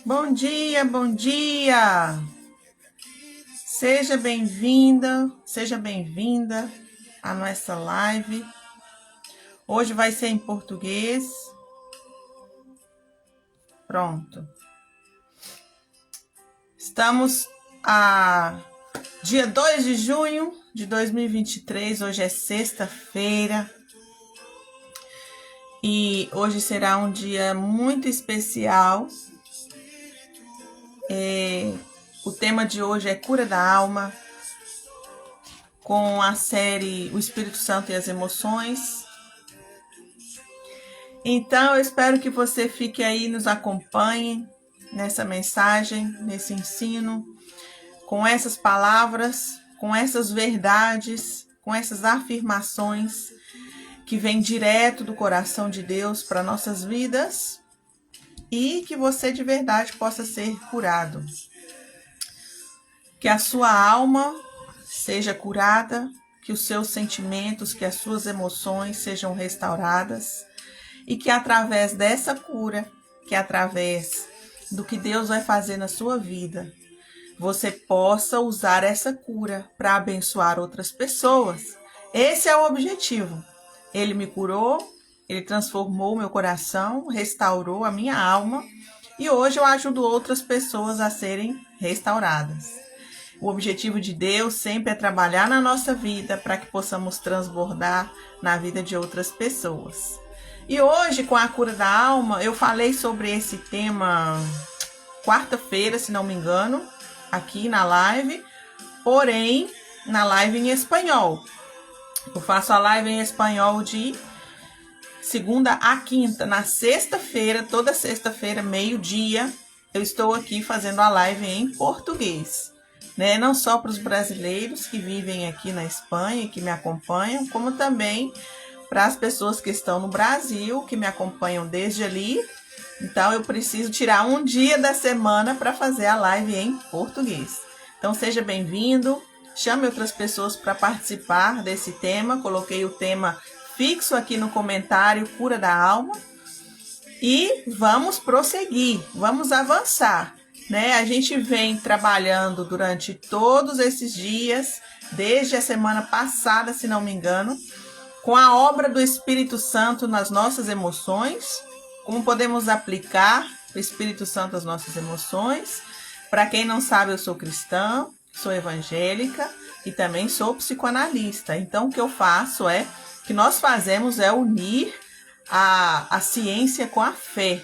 Bom dia, bom dia! Seja bem-vinda, seja bem-vinda à nossa live. Hoje vai ser em português. Pronto. Estamos a dia 2 de junho de 2023, hoje é sexta-feira. E hoje será um dia muito especial. O tema de hoje é cura da alma, com a série O Espírito Santo e as Emoções. Então, eu espero que você fique aí, nos acompanhe nessa mensagem, nesse ensino, com essas palavras, com essas verdades, com essas afirmações que vêm direto do coração de Deus para nossas vidas e que você de verdade possa ser curado. Que a sua alma seja curada, que os seus sentimentos, que as suas emoções sejam restauradas e que através dessa cura, que através do que Deus vai fazer na sua vida, você possa usar essa cura para abençoar outras pessoas. Esse é o objetivo. Ele me curou, ele transformou meu coração, restaurou a minha alma e hoje eu ajudo outras pessoas a serem restauradas. O objetivo de Deus sempre é trabalhar na nossa vida para que possamos transbordar na vida de outras pessoas. E hoje, com a cura da alma, eu falei sobre esse tema quarta-feira, se não me engano, aqui na live, porém, na live em espanhol. Eu faço a live em espanhol de segunda a quinta. Na sexta-feira, toda sexta-feira, meio-dia, eu estou aqui fazendo a live em português. Não só para os brasileiros que vivem aqui na Espanha e que me acompanham, como também para as pessoas que estão no Brasil, que me acompanham desde ali. Então, eu preciso tirar um dia da semana para fazer a live em português. Então, seja bem-vindo, chame outras pessoas para participar desse tema. Coloquei o tema fixo aqui no comentário, cura da alma. E vamos prosseguir, vamos avançar. A gente vem trabalhando durante todos esses dias, desde a semana passada, se não me engano, com a obra do Espírito Santo nas nossas emoções, como podemos aplicar o Espírito Santo às nossas emoções. Para quem não sabe, eu sou cristã, sou evangélica e também sou psicoanalista. Então, o que eu faço que nós fazemos é unir a ciência com a fé.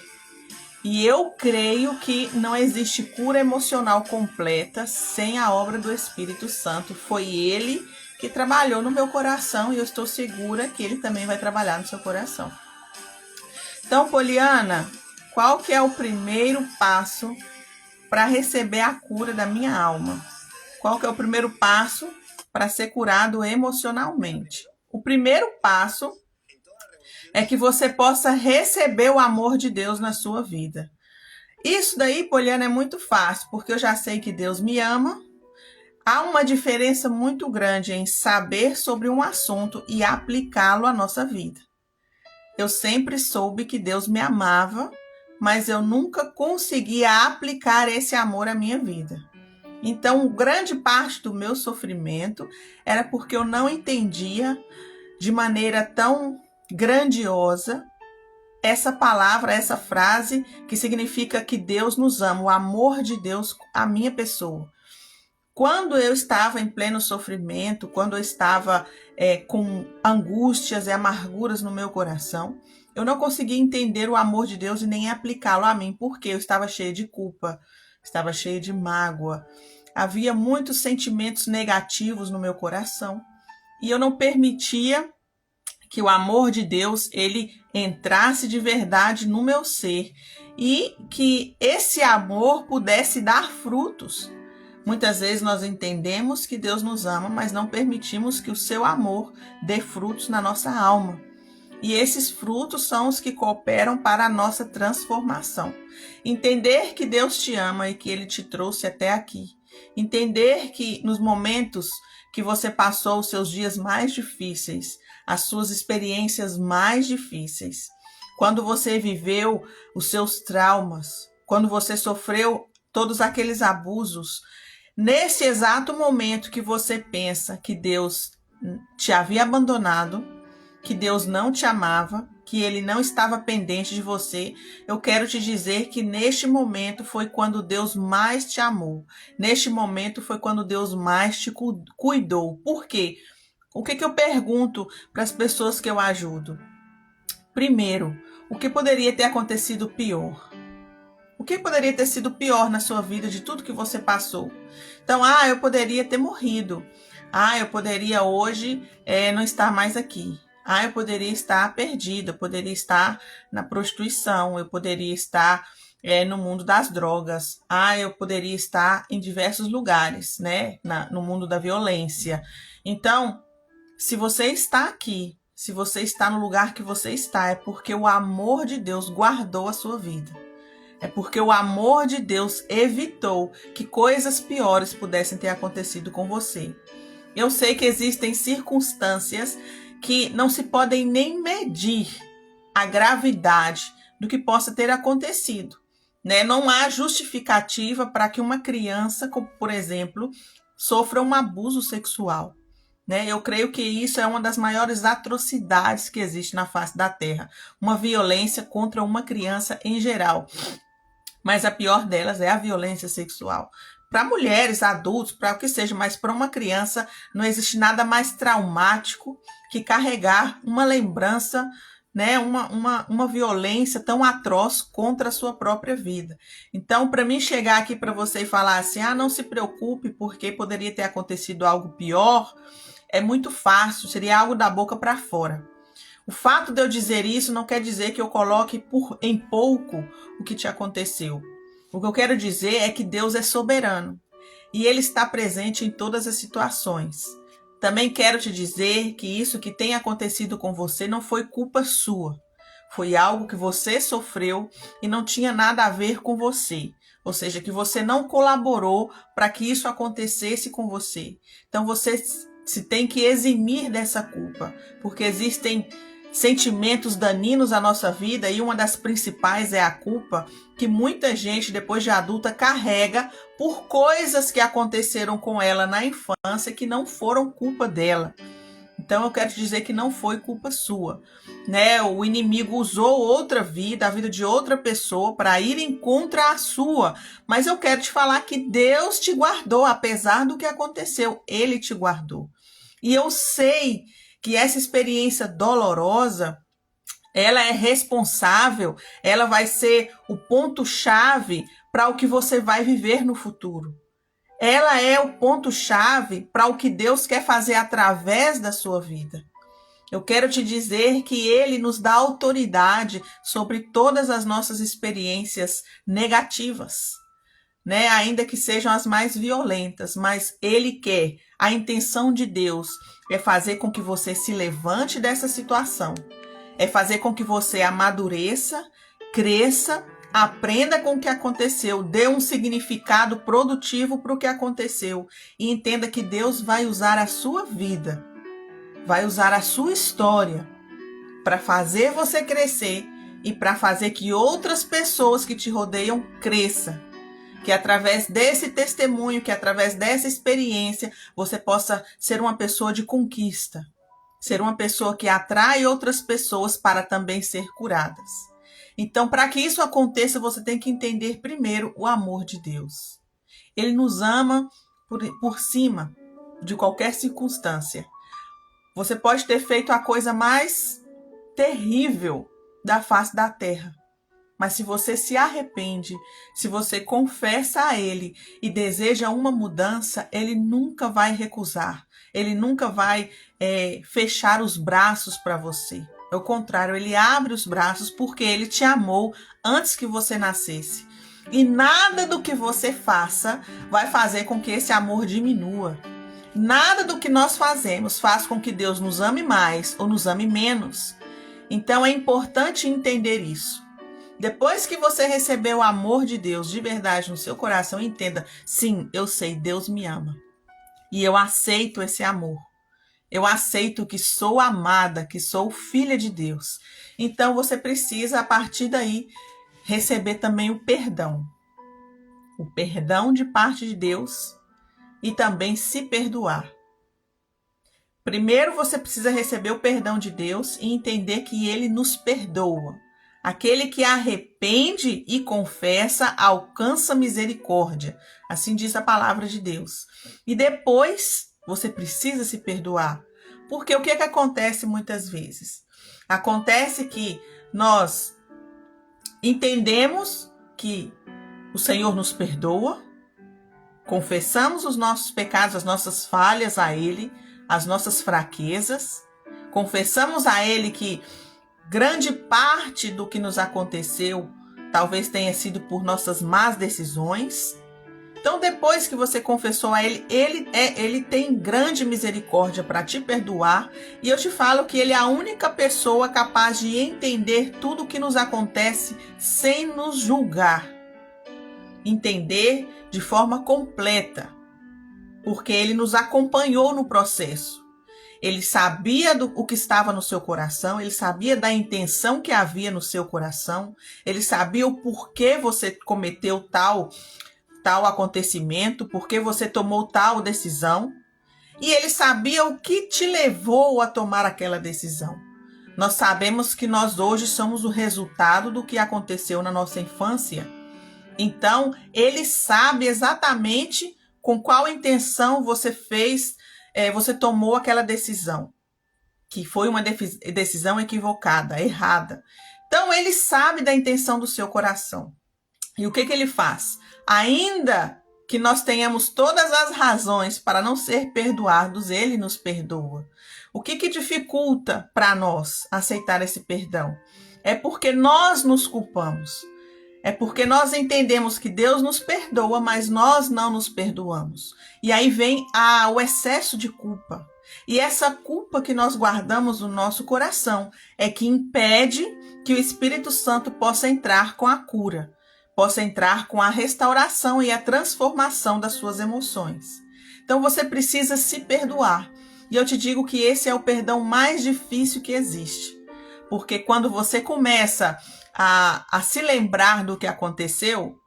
E eu creio que não existe cura emocional completa sem a obra do Espírito Santo. Foi ele que trabalhou no meu coração e eu estou segura que ele também vai trabalhar no seu coração. Então, Poliana, qual que é o primeiro passo para receber a cura da minha alma? Qual que é o primeiro passo para ser curado emocionalmente? O primeiro passo é que você possa receber o amor de Deus na sua vida. Isso daí, Poliana, é muito fácil, porque eu já sei que Deus me ama. Há uma diferença muito grande em saber sobre um assunto e aplicá-lo à nossa vida. Eu sempre soube que Deus me amava, mas eu nunca conseguia aplicar esse amor à minha vida. Então, grande parte do meu sofrimento era porque eu não entendia de maneira tão grandiosa essa palavra, essa frase que significa que Deus nos ama, o amor de Deus à minha pessoa. Quando eu estava em pleno sofrimento, quando eu estava com angústias e amarguras no meu coração, eu não conseguia entender o amor de Deus e nem aplicá-lo a mim, porque eu estava cheia de culpa, estava cheia de mágoa, havia muitos sentimentos negativos no meu coração e eu não permitia que o amor de Deus ele entrasse de verdade no meu ser e que esse amor pudesse dar frutos. Muitas vezes nós entendemos que Deus nos ama, mas não permitimos que o seu amor dê frutos na nossa alma. E esses frutos são os que cooperam para a nossa transformação. Entender que Deus te ama e que Ele te trouxe até aqui. Entender que nos momentos que você passou os seus dias mais difíceis, as suas experiências mais difíceis, quando você viveu os seus traumas, quando você sofreu todos aqueles abusos, nesse exato momento que você pensa que Deus te havia abandonado, que Deus não te amava, que Ele não estava pendente de você, eu quero te dizer que neste momento foi quando Deus mais te amou. Neste momento foi quando Deus mais te cuidou. Por quê? O que eu pergunto para as pessoas que eu ajudo? Primeiro, o que poderia ter acontecido pior? O que poderia ter sido pior na sua vida de tudo que você passou? Então, eu poderia ter morrido. Eu poderia hoje não estar mais aqui. Eu poderia estar perdida, eu poderia estar na prostituição, eu poderia estar no mundo das drogas. Eu poderia estar em diversos lugares, né? No mundo da violência. Então, se você está aqui, se você está no lugar que você está, é porque o amor de Deus guardou a sua vida. É porque o amor de Deus evitou que coisas piores pudessem ter acontecido com você. Eu sei que existem circunstâncias que não se podem nem medir a gravidade do que possa ter acontecido, né? Não há justificativa para que uma criança, por exemplo, sofra um abuso sexual, né? Eu creio que isso é uma das maiores atrocidades que existe na face da Terra, uma violência contra uma criança em geral. Mas a pior delas é a violência sexual. Para mulheres, adultos, para o que seja, mas para uma criança não existe nada mais traumático que carregar uma lembrança, né, uma violência tão atroz contra a sua própria vida. Então, para mim chegar aqui para você e falar assim, não se preocupe porque poderia ter acontecido algo pior, é muito fácil, seria algo da boca para fora. O fato de eu dizer isso não quer dizer que eu coloque em pouco o que te aconteceu. O que eu quero dizer é que Deus é soberano e Ele está presente em todas as situações. Também quero te dizer que isso que tem acontecido com você não foi culpa sua. Foi algo que você sofreu e não tinha nada a ver com você. Ou seja, que você não colaborou para que isso acontecesse com você. Então você se tem que eximir dessa culpa, porque existem sentimentos daninos à nossa vida e uma das principais é a culpa que muita gente depois de adulta carrega por coisas que aconteceram com ela na infância que não foram culpa dela. Então eu quero te dizer que não foi culpa sua, né? O inimigo usou outra vida, a vida de outra pessoa para ir em contra a sua. Mas eu quero te falar que Deus te guardou, apesar do que aconteceu, Ele te guardou. E eu sei que essa experiência dolorosa, ela é responsável, ela vai ser o ponto-chave para o que você vai viver no futuro. Ela é o ponto-chave para o que Deus quer fazer através da sua vida. Eu quero te dizer que Ele nos dá autoridade sobre todas as nossas experiências negativas, né? Ainda que sejam as mais violentas, mas Ele quer. A intenção de Deus é fazer com que você se levante dessa situação, é fazer com que você amadureça, cresça, aprenda com o que aconteceu, dê um significado produtivo para o que aconteceu e entenda que Deus vai usar a sua vida, vai usar a sua história para fazer você crescer e para fazer que outras pessoas que te rodeiam cresçam. Que através desse testemunho, que através dessa experiência, você possa ser uma pessoa de conquista. Ser uma pessoa que atrai outras pessoas para também ser curadas. Então, para que isso aconteça, você tem que entender primeiro o amor de Deus. Ele nos ama por cima de qualquer circunstância. Você pode ter feito a coisa mais terrível da face da terra. Mas se você se arrepende, se você confessa a Ele e deseja uma mudança, Ele nunca vai recusar. Ele nunca vai fechar os braços para você. Ao contrário, Ele abre os braços porque Ele te amou antes que você nascesse. E nada do que você faça vai fazer com que esse amor diminua. Nada do que nós fazemos faz com que Deus nos ame mais ou nos ame menos. Então é importante entender isso. Depois que você recebeu o amor de Deus de verdade no seu coração, entenda, sim, eu sei, Deus me ama. E eu aceito esse amor. Eu aceito que sou amada, que sou filha de Deus. Então você precisa, a partir daí, receber também o perdão de parte de Deus e também se perdoar. Primeiro você precisa receber o perdão de Deus e entender que Ele nos perdoa. Aquele que arrepende e confessa alcança misericórdia. Assim diz a palavra de Deus. E depois você precisa se perdoar. Porque o que acontece muitas vezes? Acontece que nós entendemos que o Senhor nos perdoa, confessamos os nossos pecados, as nossas falhas a Ele, as nossas fraquezas, confessamos a Ele que grande parte do que nos aconteceu talvez tenha sido por nossas más decisões. Então, depois que você confessou a Ele, Ele tem grande misericórdia para te perdoar. E eu te falo que Ele é a única pessoa capaz de entender tudo o que nos acontece sem nos julgar. Entender de forma completa, porque Ele nos acompanhou no processo. Ele sabia o que estava no seu coração, Ele sabia da intenção que havia no seu coração, Ele sabia o porquê você cometeu tal acontecimento, porquê você tomou tal decisão, e Ele sabia o que te levou a tomar aquela decisão. Nós sabemos que nós hoje somos o resultado do que aconteceu na nossa infância. Então, Ele sabe exatamente com qual intenção você você tomou aquela decisão, que foi uma decisão equivocada, errada. Então, Ele sabe da intenção do seu coração. E o que Ele faz? Ainda que nós tenhamos todas as razões para não ser perdoados, Ele nos perdoa. O que dificulta para nós aceitar esse perdão? É porque nós nos culpamos. É porque nós entendemos que Deus nos perdoa, mas nós não nos perdoamos. E aí vem o excesso de culpa. E essa culpa que nós guardamos no nosso coração é que impede que o Espírito Santo possa entrar com a cura, possa entrar com a restauração e a transformação das suas emoções. Então você precisa se perdoar. E eu te digo que esse é o perdão mais difícil que existe. Porque quando você começa a se lembrar do que aconteceu,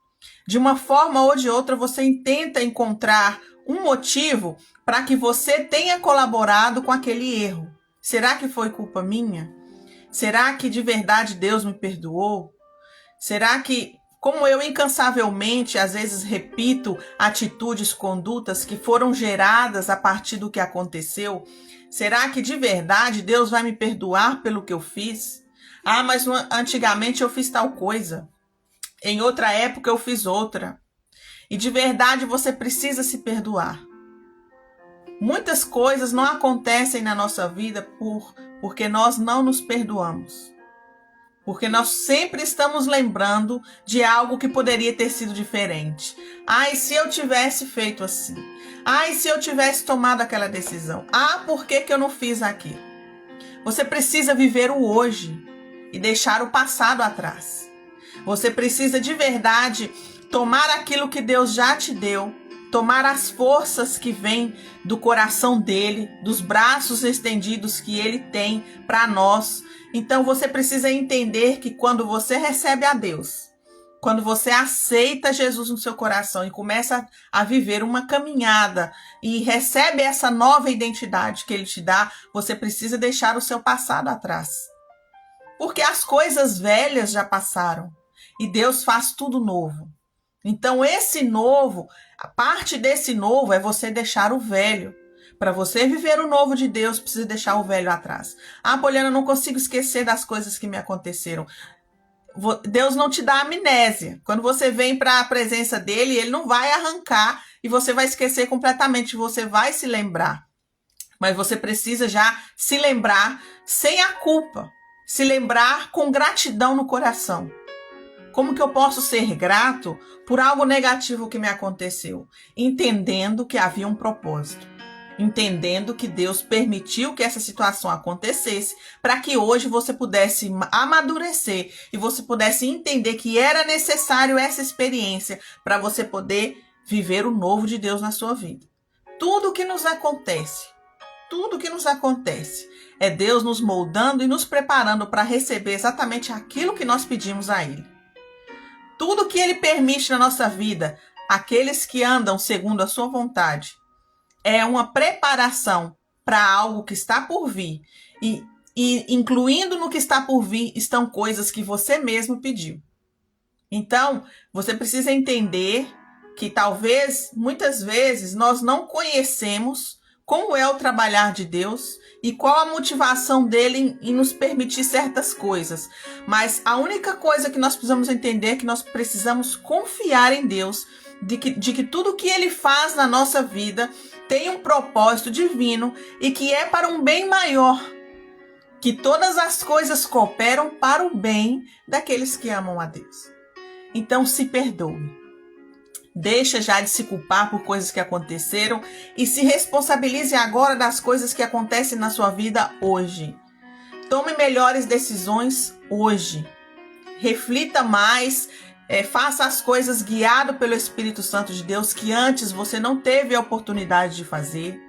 de uma forma ou de outra você tenta encontrar um motivo para que você tenha colaborado com aquele erro. Será que foi culpa minha? Será que de verdade Deus me perdoou? Será que, como eu incansavelmente às vezes repito atitudes, condutas que foram geradas a partir do que aconteceu, será que de verdade Deus vai me perdoar pelo que eu fiz? Ah, mas antigamente eu fiz tal coisa. Em outra época eu fiz outra. E de verdade você precisa se perdoar. Muitas coisas não acontecem na nossa vida porque nós não nos perdoamos. Porque nós sempre estamos lembrando de algo que poderia ter sido diferente. Ai, se eu tivesse feito assim. Ai, se eu tivesse tomado aquela decisão. Ah, por que eu não fiz aquilo? Você precisa viver o hoje e deixar o passado atrás. Você precisa de verdade tomar aquilo que Deus já te deu, tomar as forças que vêm do coração dele, dos braços estendidos que ele tem para nós. Então você precisa entender que quando você recebe a Deus, quando você aceita Jesus no seu coração e começa a viver uma caminhada e recebe essa nova identidade que ele te dá, você precisa deixar o seu passado atrás. Porque as coisas velhas já passaram e Deus faz tudo novo. Então esse novo, a parte desse novo é você deixar o velho. Para você viver o novo de Deus, precisa deixar o velho atrás. Ah, Poliana, eu não consigo esquecer das coisas que me aconteceram. Deus não te dá amnésia. Quando você vem para a presença dele, ele não vai arrancar e você vai esquecer completamente. Você vai se lembrar. Mas você precisa já se lembrar sem a culpa. Se lembrar com gratidão no coração. Como que eu posso ser grato por algo negativo que me aconteceu? Entendendo que havia um propósito. Entendendo que Deus permitiu que essa situação acontecesse para que hoje você pudesse amadurecer e você pudesse entender que era necessário essa experiência para você poder viver o novo de Deus na sua vida. Tudo que nos acontece é Deus nos moldando e nos preparando para receber exatamente aquilo que nós pedimos a Ele. tudo que ele permite na nossa vida, aqueles que andam segundo a sua vontade, é uma preparação para algo que está por vir. E incluindo no que está por vir, estão coisas que você mesmo pediu. Então, você precisa entender que talvez, muitas vezes, nós não conhecemos como é o trabalhar de Deus e qual a motivação dele em nos permitir certas coisas. Mas a única coisa que nós precisamos entender é que nós precisamos confiar em Deus, de que tudo que ele faz na nossa vida tem um propósito divino e que é para um bem maior. Que todas as coisas cooperam para o bem daqueles que amam a Deus. Então se perdoe. Deixa já de se culpar por coisas que aconteceram e se responsabilize agora das coisas que acontecem na sua vida hoje. Tome melhores decisões hoje. Reflita mais, faça as coisas guiado pelo Espírito Santo de Deus que antes você não teve a oportunidade de fazer.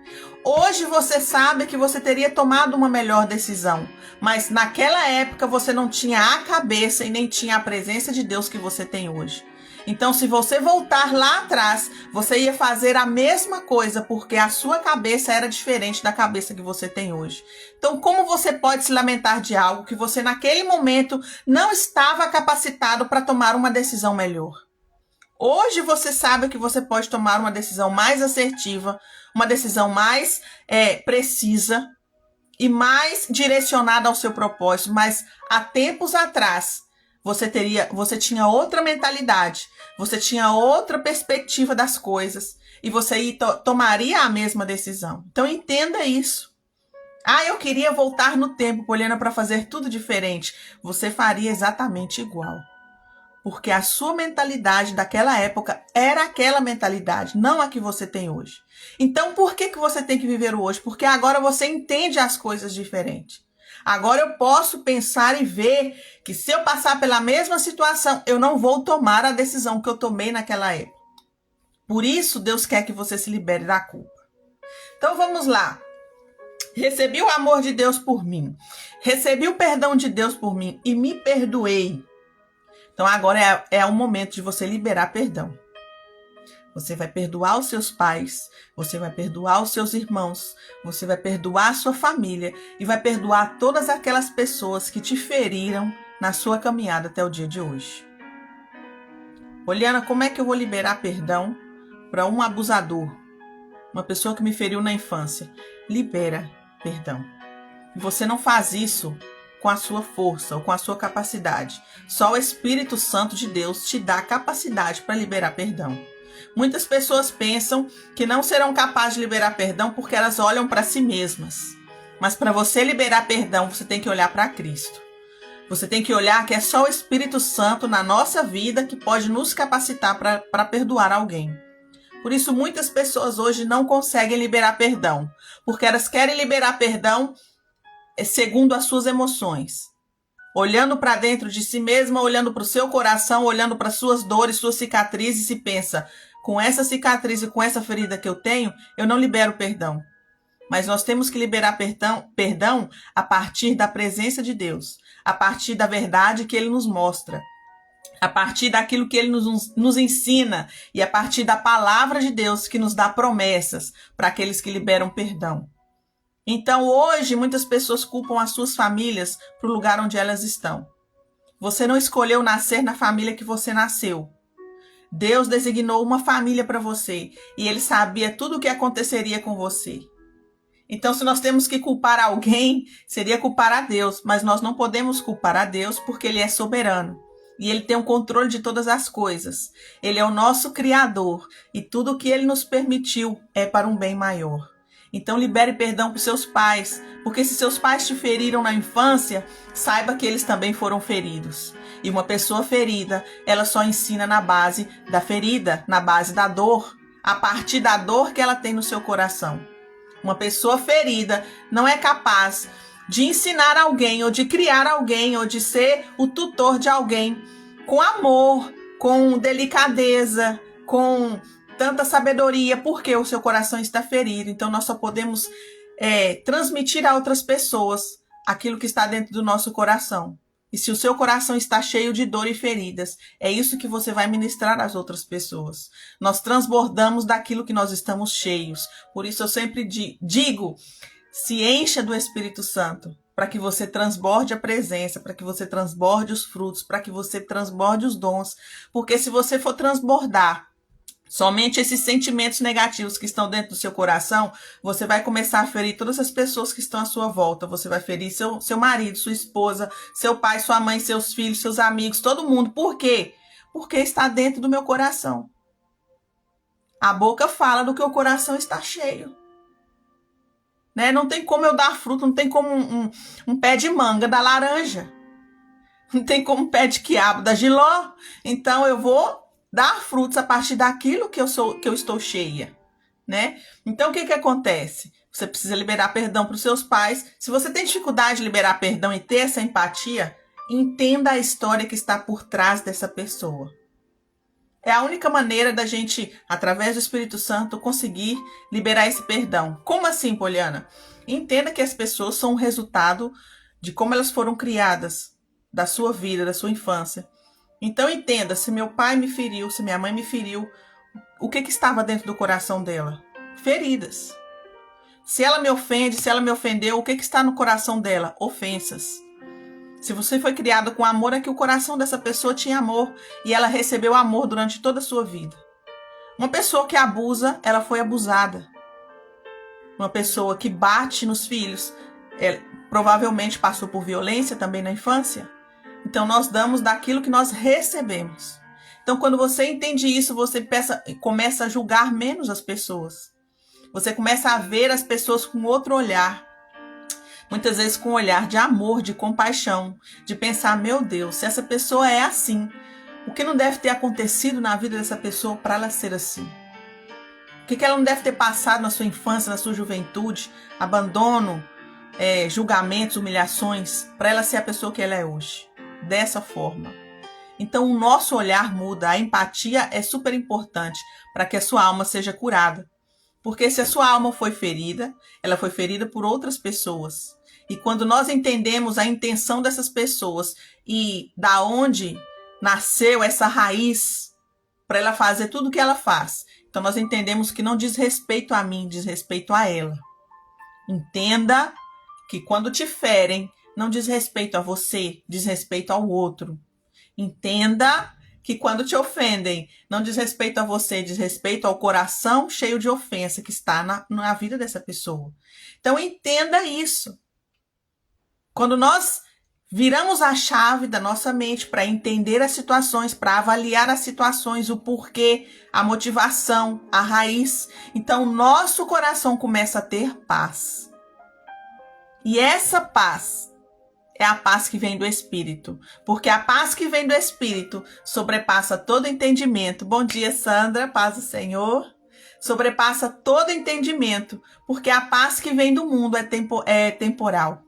Hoje você sabe que você teria tomado uma melhor decisão, mas naquela época você não tinha a cabeça e nem tinha a presença de Deus que você tem hoje. Então, se você voltar lá atrás, você ia fazer a mesma coisa, porque a sua cabeça era diferente da cabeça que você tem hoje. Então, como você pode se lamentar de algo que você naquele momento não estava capacitado para tomar uma decisão melhor? Hoje você sabe que você pode tomar uma decisão mais assertiva, uma decisão mais precisa e mais direcionada ao seu propósito, mas há tempos atrás você tinha outra mentalidade, você tinha outra perspectiva das coisas e você tomaria a mesma decisão. Então entenda isso. Eu queria voltar no tempo, Poliana, para fazer tudo diferente. Você faria exatamente igual. Porque a sua mentalidade daquela época era aquela mentalidade, não a que você tem hoje. Então, por que você tem que viver o hoje? Porque agora você entende as coisas diferentes. Agora eu posso pensar e ver que se eu passar pela mesma situação, eu não vou tomar a decisão que eu tomei naquela época. Por isso, Deus quer que você se libere da culpa. Então, vamos lá. Recebi o amor de Deus por mim. Recebi o perdão de Deus por mim e me perdoei. Então agora é o momento de você liberar perdão. Você vai perdoar os seus pais, você vai perdoar os seus irmãos, você vai perdoar a sua família e vai perdoar todas aquelas pessoas que te feriram na sua caminhada até o dia de hoje. Poliana, como é que eu vou liberar perdão para um abusador? Uma pessoa que me feriu na infância. Libera perdão. E você não faz isso com a sua força ou com a sua capacidade. Só o Espírito Santo de Deus te dá capacidade para liberar perdão. Muitas pessoas pensam que não serão capazes de liberar perdão porque elas olham para si mesmas. Mas para você liberar perdão, você tem que olhar para Cristo. Você tem que olhar que é só o Espírito Santo na nossa vida que pode nos capacitar para perdoar alguém. Por isso, muitas pessoas hoje não conseguem liberar perdão, porque elas querem liberar perdão segundo as suas emoções. Olhando para dentro de si mesma, olhando para o seu coração, olhando para suas dores, suas cicatrizes e pensa, com essa cicatriz e com essa ferida que eu tenho, eu não libero perdão. Mas nós temos que liberar perdão a partir da presença de Deus, a partir da verdade que Ele nos mostra, a partir daquilo que Ele nos ensina e a partir da palavra de Deus que nos dá promessas para aqueles que liberam perdão. Então, hoje, muitas pessoas culpam as suas famílias para o lugar onde elas estão. Você não escolheu nascer na família que você nasceu. Deus designou uma família para você e Ele sabia tudo o que aconteceria com você. Então, se nós temos que culpar alguém, seria culpar a Deus, mas nós não podemos culpar a Deus porque Ele é soberano. E Ele tem o controle de todas as coisas. Ele é o nosso Criador e tudo o que Ele nos permitiu é para um bem maior. Então libere perdão para os seus pais, porque se seus pais te feriram na infância, saiba que eles também foram feridos. E uma pessoa ferida, ela só ensina na base da ferida, na base da dor, a partir da dor que ela tem no seu coração. Uma pessoa ferida não é capaz de ensinar alguém, ou de criar alguém, ou de ser o tutor de alguém com amor, com delicadeza, com tanta sabedoria, porque o seu coração está ferido. Então nós só podemos transmitir a outras pessoas aquilo que está dentro do nosso coração. E se o seu coração está cheio de dor e feridas, é isso que você vai ministrar às outras pessoas. Nós transbordamos daquilo que nós estamos cheios. Por isso eu sempre digo, se encha do Espírito Santo, para que você transborde a presença, para que você transborde os frutos, para que você transborde os dons. Porque se você for transbordar somente esses sentimentos negativos que estão dentro do seu coração, você vai começar a ferir todas as pessoas que estão à sua volta. Você vai ferir seu marido, sua esposa, seu pai, sua mãe, seus filhos, seus amigos, todo mundo. Por quê? Porque está dentro do meu coração. A boca fala do que o coração está cheio. Né? Não tem como eu dar fruto, não tem como um pé de manga da laranja. Não tem como um pé de quiabo da jiló. Então eu vou dar frutos a partir daquilo que eu estou cheia, né? Então, o que acontece? Você precisa liberar perdão para os seus pais. Se você tem dificuldade de liberar perdão e ter essa empatia, entenda a história que está por trás dessa pessoa. É a única maneira da gente, através do Espírito Santo, conseguir liberar esse perdão. Como assim, Poliana? Entenda que as pessoas são o resultado de como elas foram criadas, da sua vida, da sua infância. Então entenda, se meu pai me feriu, se minha mãe me feriu, o que estava dentro do coração dela? Feridas. Se ela me ofende, se ela me ofendeu, o que está no coração dela? Ofensas. Se você foi criado com amor, é que o coração dessa pessoa tinha amor e ela recebeu amor durante toda a sua vida. Uma pessoa que abusa, ela foi abusada. Uma pessoa que bate nos filhos, ela provavelmente passou por violência também na infância. Então, nós damos daquilo que nós recebemos. Então, quando você entende isso, você começa a julgar menos as pessoas. Você começa a ver as pessoas com outro olhar. Muitas vezes com um olhar de amor, de compaixão, de pensar, meu Deus, se essa pessoa é assim, o que não deve ter acontecido na vida dessa pessoa para ela ser assim? O que ela não deve ter passado na sua infância, na sua juventude, abandono, julgamentos, humilhações, para ela ser a pessoa que ela é hoje? Dessa forma. Então o nosso olhar muda, a empatia é super importante para que a sua alma seja curada. Porque se a sua alma foi ferida, ela foi ferida por outras pessoas. E quando nós entendemos a intenção dessas pessoas e da onde nasceu essa raiz para ela fazer tudo o que ela faz, então nós entendemos que não diz respeito a mim, diz respeito a ela. Entenda que quando te ferem, não diz respeito a você, diz respeito ao outro. Entenda que quando te ofendem, não diz respeito a você, diz respeito ao coração cheio de ofensa que está na vida dessa pessoa. Então, entenda isso. Quando nós viramos a chave da nossa mente para entender as situações, para avaliar as situações, o porquê, a motivação, a raiz, então nosso coração começa a ter paz. E essa paz é a paz que vem do Espírito, porque a paz que vem do Espírito sobrepassa todo entendimento. Bom dia, Sandra, paz do Senhor. Sobrepassa todo entendimento, porque a paz que vem do mundo é temporal,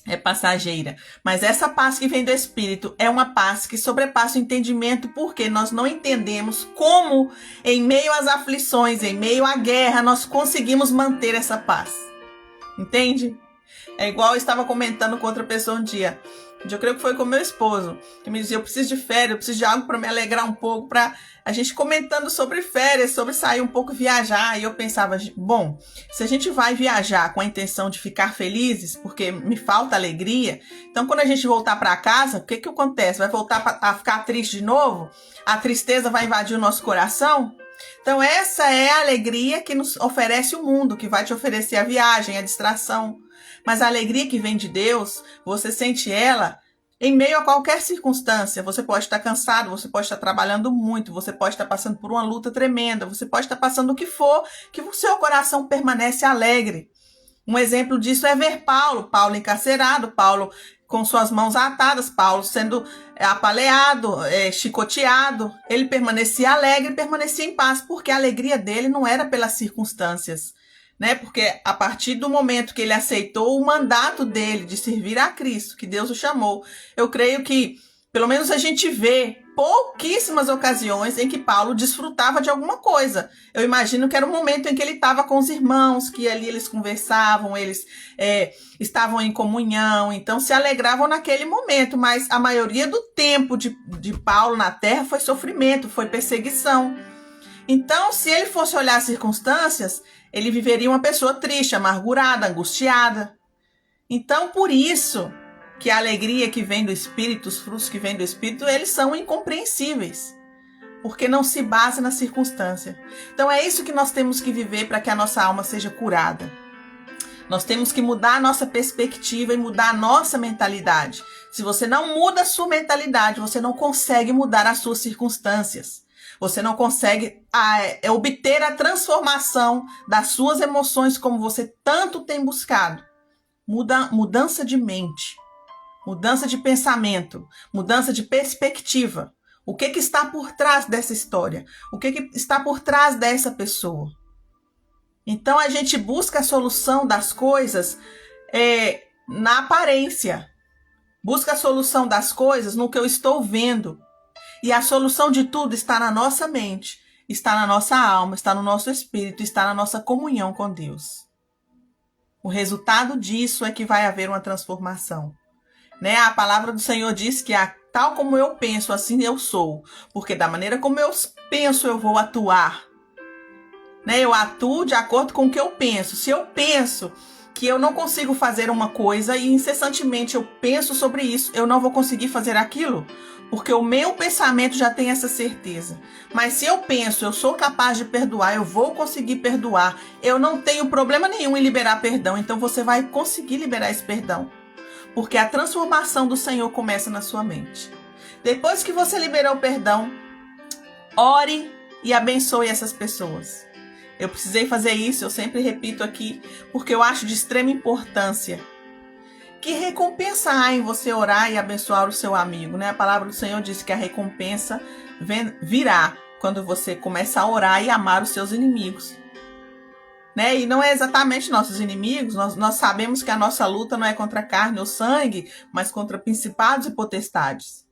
é passageira. Mas essa paz que vem do Espírito é uma paz que sobrepassa o entendimento, porque nós não entendemos como, em meio às aflições, em meio à guerra, nós conseguimos manter essa paz. Entende? É igual eu estava comentando com outra pessoa um dia. Eu creio que foi com meu esposo, que me dizia, eu preciso de férias, eu preciso de algo para me alegrar um pouco, para a gente comentando sobre férias, sobre sair um pouco viajar. E eu pensava, bom, se a gente vai viajar com a intenção de ficar felizes, porque me falta alegria, então quando a gente voltar para casa, o que acontece? Vai voltar a ficar triste de novo? A tristeza vai invadir o nosso coração? Então essa é a alegria que nos oferece o mundo, que vai te oferecer a viagem, a distração. Mas a alegria que vem de Deus, você sente ela em meio a qualquer circunstância. Você pode estar cansado, você pode estar trabalhando muito, você pode estar passando por uma luta tremenda, você pode estar passando o que for, que o seu coração permanece alegre. Um exemplo disso é ver Paulo encarcerado, Paulo com suas mãos atadas, Paulo sendo apaleado, chicoteado. Ele permanecia alegre, permanecia em paz, porque a alegria dele não era pelas circunstâncias, né? Porque a partir do momento que ele aceitou o mandato dele de servir a Cristo, que Deus o chamou, eu creio que, pelo menos a gente vê pouquíssimas ocasiões em que Paulo desfrutava de alguma coisa. Eu imagino que era um momento em que ele estava com os irmãos, que ali eles conversavam, eles estavam em comunhão, então se alegravam naquele momento, mas a maioria do tempo de Paulo na terra foi sofrimento, foi perseguição. Então, se ele fosse olhar as circunstâncias, ele viveria uma pessoa triste, amargurada, angustiada. Então, por isso que a alegria que vem do Espírito, os frutos que vêm do Espírito, eles são incompreensíveis, porque não se basa na circunstância. Então é isso que nós temos que viver para que a nossa alma seja curada. Nós temos que mudar a nossa perspectiva e mudar a nossa mentalidade. Se você não muda a sua mentalidade, você não consegue mudar as suas circunstâncias. Você não consegue obter a transformação das suas emoções como você tanto tem buscado. Mudança de mente. Mudança de pensamento, mudança de perspectiva. O que está por trás dessa história? O que está por trás dessa pessoa? Então a gente busca a solução das coisas na aparência. Busca a solução das coisas no que eu estou vendo. E a solução de tudo está na nossa mente, está na nossa alma, está no nosso espírito, está na nossa comunhão com Deus. O resultado disso é que vai haver uma transformação. A palavra do Senhor diz que tal como eu penso, assim eu sou. Porque da maneira como eu penso, eu vou atuar. Eu atuo de acordo com o que eu penso. Se eu penso que eu não consigo fazer uma coisa e incessantemente eu penso sobre isso, eu não vou conseguir fazer aquilo. Porque o meu pensamento já tem essa certeza. Mas se eu penso, eu sou capaz de perdoar, eu vou conseguir perdoar. Eu não tenho problema nenhum em liberar perdão. Então você vai conseguir liberar esse perdão. Porque a transformação do Senhor começa na sua mente. Depois que você liberou o perdão, ore e abençoe essas pessoas. Eu precisei fazer isso, eu sempre repito aqui, porque eu acho de extrema importância. Que recompensa há em você orar e abençoar o seu amigo? A palavra do Senhor diz que a recompensa virá quando você começa a orar e amar os seus inimigos. E não é exatamente nossos inimigos, nós sabemos que a nossa luta não é contra a carne ou sangue, mas contra principados e potestades.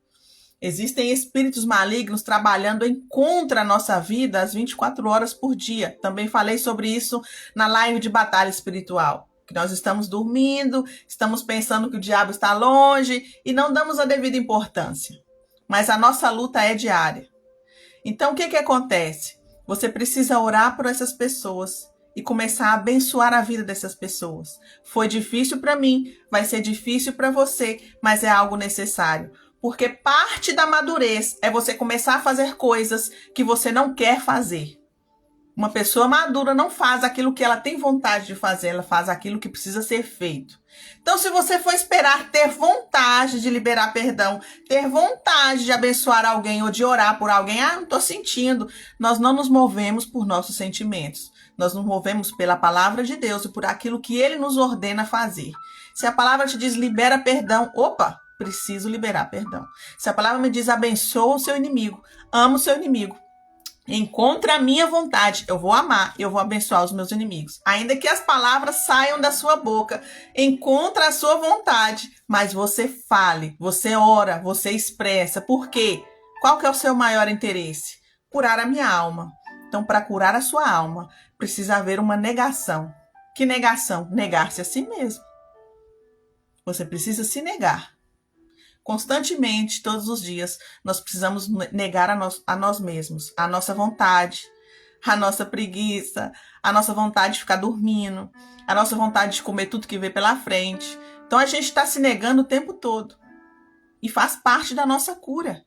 Existem espíritos malignos trabalhando contra a nossa vida às 24 horas por dia. Também falei sobre isso na live de batalha espiritual. Que nós estamos dormindo, estamos pensando que o diabo está longe e não damos a devida importância. Mas a nossa luta é diária. Então o que acontece? Você precisa orar por essas pessoas e começar a abençoar a vida dessas pessoas. Foi difícil para mim, vai ser difícil para você, mas é algo necessário. Porque parte da madurez é você começar a fazer coisas que você não quer fazer. Uma pessoa madura não faz aquilo que ela tem vontade de fazer, ela faz aquilo que precisa ser feito. Então, se você for esperar ter vontade de liberar perdão, ter vontade de abençoar alguém ou de orar por alguém, não estou sentindo, nós não nos movemos por nossos sentimentos. Nós nos movemos pela palavra de Deus e por aquilo que Ele nos ordena fazer. Se a palavra te diz libera perdão, preciso liberar perdão. Se a palavra me diz abençoa o seu inimigo, ama o seu inimigo, encontra a minha vontade, eu vou amar, eu vou abençoar os meus inimigos. Ainda que as palavras saiam da sua boca, encontra a sua vontade, mas você fale, você ora, você expressa. Por quê? Qual que é o seu maior interesse? Curar a minha alma. Então, para curar a sua alma, precisa haver uma negação. Que negação? Negar-se a si mesmo. Você precisa se negar. Constantemente, todos os dias, nós precisamos negar a nós mesmos, a nossa vontade, a nossa preguiça, a nossa vontade de ficar dormindo, a nossa vontade de comer tudo que vê pela frente. Então, a gente está se negando o tempo todo. E faz parte da nossa cura.